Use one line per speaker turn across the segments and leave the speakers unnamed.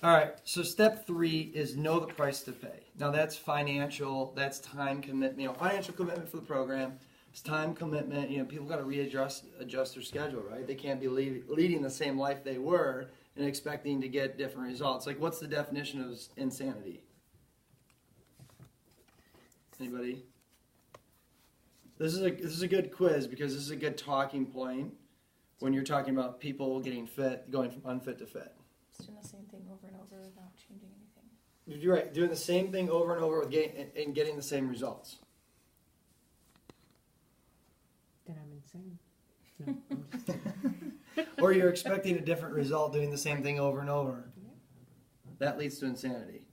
All right, so step 3 is know the price to pay. Now that's financial, that's time commitment, financial commitment for the program. It's time commitment, people got to adjust their schedule, right? They can't be leading the same life they were and expecting to get different results. Like, what's the definition of insanity? Anybody? This is a good quiz because this is a good talking point when you're talking about people getting fit, going from unfit to fit.
Just doing the same thing over and over without changing anything.
You're right, doing the same thing over and over and getting the same results.
Then I'm insane. No, I'm just kidding.
Or you're expecting a different result doing the same thing over and over. That leads to insanity.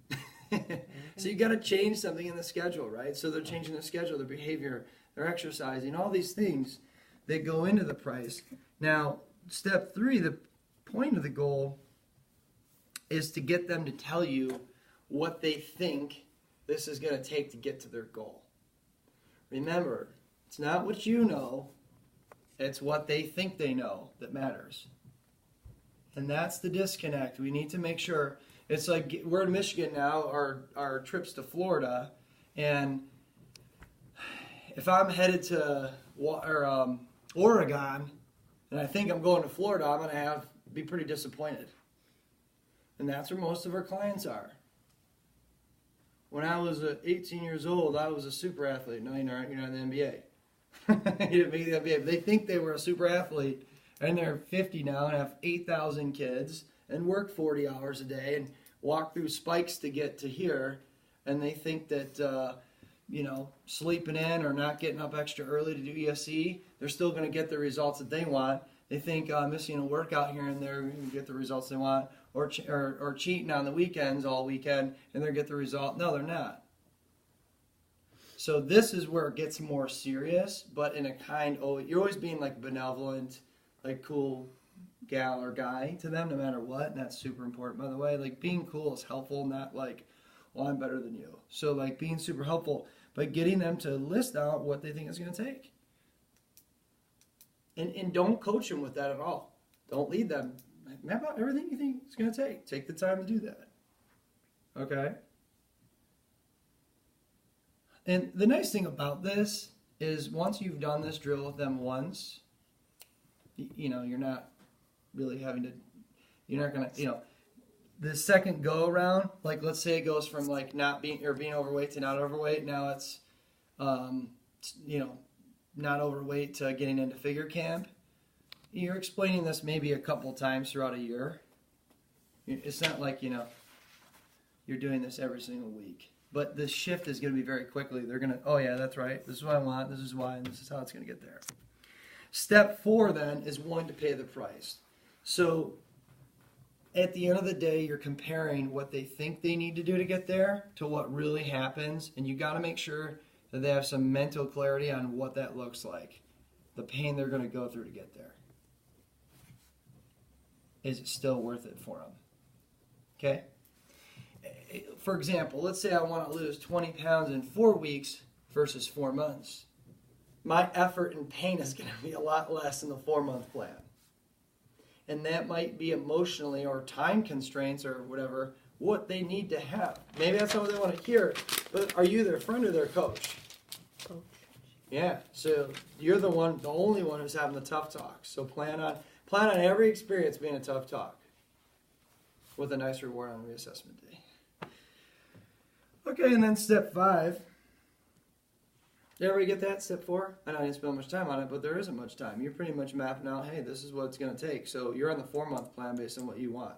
So you got to change something in the schedule, right? So they're changing the schedule, their behavior, their exercising, all these things that go into the price. Now, step 3, the point of the goal is to get them to tell you what they think this is going to take to get to their goal. Remember, it's not what you know, it's what they think they know that matters. And that's the disconnect. We need to make sure. It's like we're in Michigan now, our trips to Florida, and if I'm headed to Oregon and I think I'm going to Florida, I'm going to be pretty disappointed. And that's where most of our clients are. When I was 18 years old, I was a super athlete. No, you're not in the NBA. You didn't make the NBA. They think they were a super athlete, and they're 50 now and have 8,000 kids and work 40 hours a day and walk through spikes to get to here, and they think that sleeping in or not getting up extra early to do ESC, they're still going to get the results that they want. They think missing a workout here and there going to get the results they want, or cheating on the weekends all weekend and they'll get the result. No, they're not. So this is where it gets more serious, but in a you're always being like benevolent, like cool gal or guy to them no matter what, and that's super important, by the way. Like, being cool is helpful, not like, well, I'm better than you. So like being super helpful, but getting them to list out what they think it's going to take. And don't coach them with that at all. Don't lead them. Map out everything you think it's going to take. Take the time to do that. Okay? And the nice thing about this is once you've done this drill with them once, you're not really you're not going to, the second go around, like let's say it goes from like being overweight to not overweight. Now it's, not overweight to getting into figure camp. You're explaining this maybe a couple times throughout a year. It's not like, you're doing this every single week. But the shift is going to be very quickly. They're going to, oh yeah, that's right. This is what I want. This is why. And this is how it's going to get there. Step 4 then is willing to pay the price. So at the end of the day, you're comparing what they think they need to do to get there to what really happens. And you got to make sure that they have some mental clarity on what that looks like. The pain they're going to go through to get there. Is it still worth it for them? Okay? For example, let's say I want to lose 20 pounds in 4 weeks versus 4 months. My effort and pain is going to be a lot less in the 4-month plan. And that might be emotionally or time constraints or whatever, what they need to have. Maybe that's not what they want to hear, but are you their friend or their coach?
Coach.
Yeah, so you're the only one who's having the tough talk. So plan on every experience being a tough talk with a nice reward on reassessment day. Okay, and then step 5. Did everybody get that? Step 4? I know I didn't spend much time on it, but there isn't much time. You're pretty much mapping out, hey, this is what it's going to take. So you're on the 4-month plan based on what you want.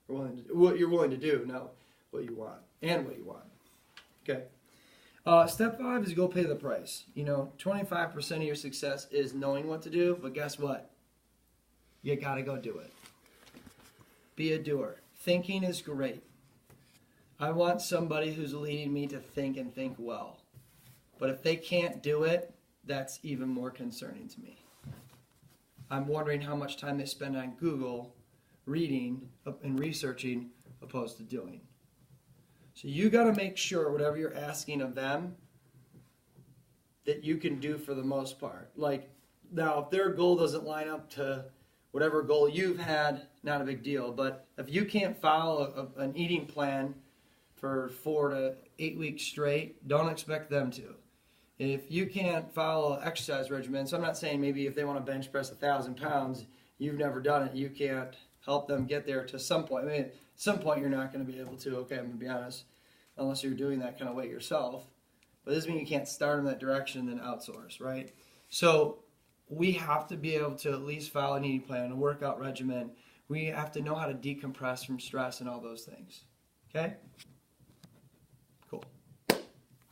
Or what you're willing to do, not what you want. And what you want. Okay. Step 5 is go pay the price. 25% of your success is knowing what to do, but guess what? You got to go do it. Be a doer. Thinking is great. I want somebody who's leading me to think and think well. But if they can't do it, that's even more concerning to me. I'm wondering how much time they spend on Google reading and researching opposed to doing. So you got to make sure whatever you're asking of them that you can do for the most part. Like, now, if their goal doesn't line up to whatever goal you've had, not a big deal. But If you can't follow an eating plan for 4 to 8 weeks straight, don't expect them to. If you can't follow an exercise regimen, so I'm not saying maybe if they want to bench press 1,000 pounds, you've never done it, you can't help them get there to some point. I mean, at some point you're not going to be able to, okay, I'm going to be honest, unless you're doing that kind of weight yourself. But this means you can't start in that direction and then outsource, right? So we have to be able to at least follow an eating plan, a workout regimen. We have to know how to decompress from stress and all those things, okay?